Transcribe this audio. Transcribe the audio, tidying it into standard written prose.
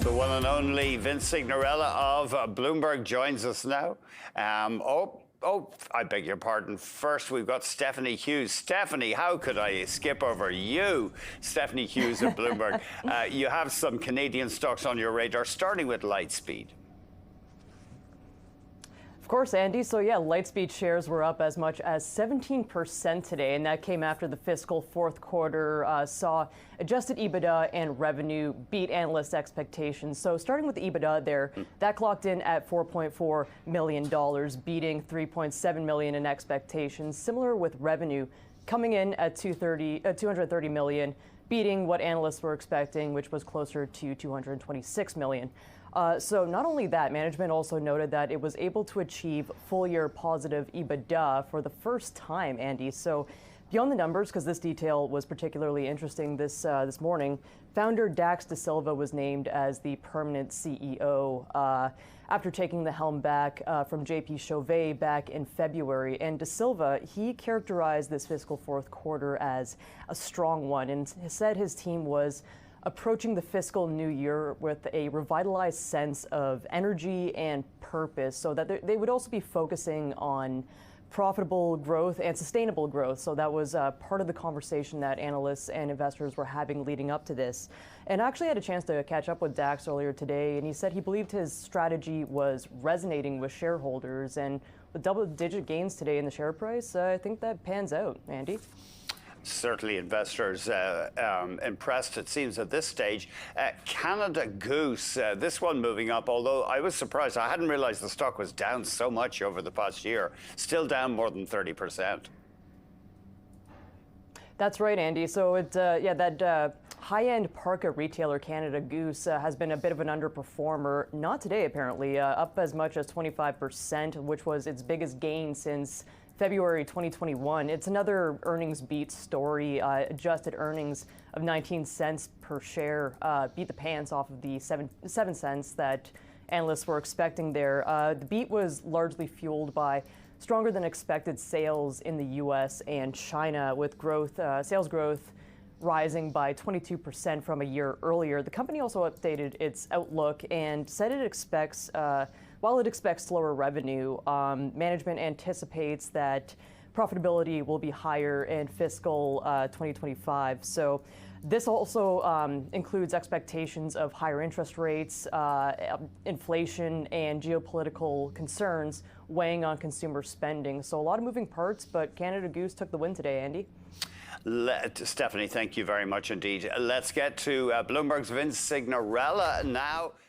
The one and only Vince Signorella of Bloomberg joins us now. I beg your pardon. First, we've got Stephanie Hughes. Stephanie, how could I skip over you? Stephanie Hughes of Bloomberg. You have some Canadian stocks on your radar, starting with Lightspeed. Of course, Andy. So yeah, Lightspeed shares were up as much as 17% today, and that came after the fiscal fourth quarter saw adjusted EBITDA and revenue beat analyst expectations. So starting with the EBITDA there, that clocked in at $4.4 million, beating $3.7 million in expectations. Similar with revenue coming in at $230 million, beating what analysts were expecting, which was closer to $226 million. So not only that, management also noted that it was able to achieve full-year positive EBITDA for the first time, Andy. So beyond the numbers, because this detail was particularly interesting this morning, founder Dax De Silva was named as the permanent CEO after taking the helm back from JP Chauvet back in February. And De Silva, he characterized this fiscal fourth quarter as a strong one and said his team was approaching the fiscal new year with a revitalized sense of energy and purpose, so that they would also be focusing on profitable growth and sustainable growth. So that was part of the conversation that analysts and investors were having leading up to this. And I actually had a chance to catch up with Dax earlier today, and he said he believed his strategy was resonating with shareholders. And with double-digit gains today in the share price, I think that pans out, Andy. Certainly investors impressed, it seems, at this stage. Canada Goose, this one moving up, although I was surprised. I hadn't realized the stock was down so much over the past year. Still down more than 30%. That's right, Andy. So that high-end parka retailer Canada Goose has been a bit of an underperformer. Not today, apparently, up as much as 25%, which was its biggest gain since February 2021. It's another earnings beat story. Adjusted earnings of 19 cents per share beat the pants off of the 7 cents that analysts were expecting there. The beat was largely fueled by stronger than expected sales in the U.S. and China, with sales growth rising by 22% from a year earlier. The company also updated its outlook and said it expects while it expects slower revenue, management anticipates that profitability will be higher in fiscal 2025. So this also includes expectations of higher interest rates, inflation, and geopolitical concerns weighing on consumer spending. So a lot of moving parts, but Canada Goose took the win today, Andy. Stephanie, thank you very much indeed. Let's get to Bloomberg's Vince Signorella now.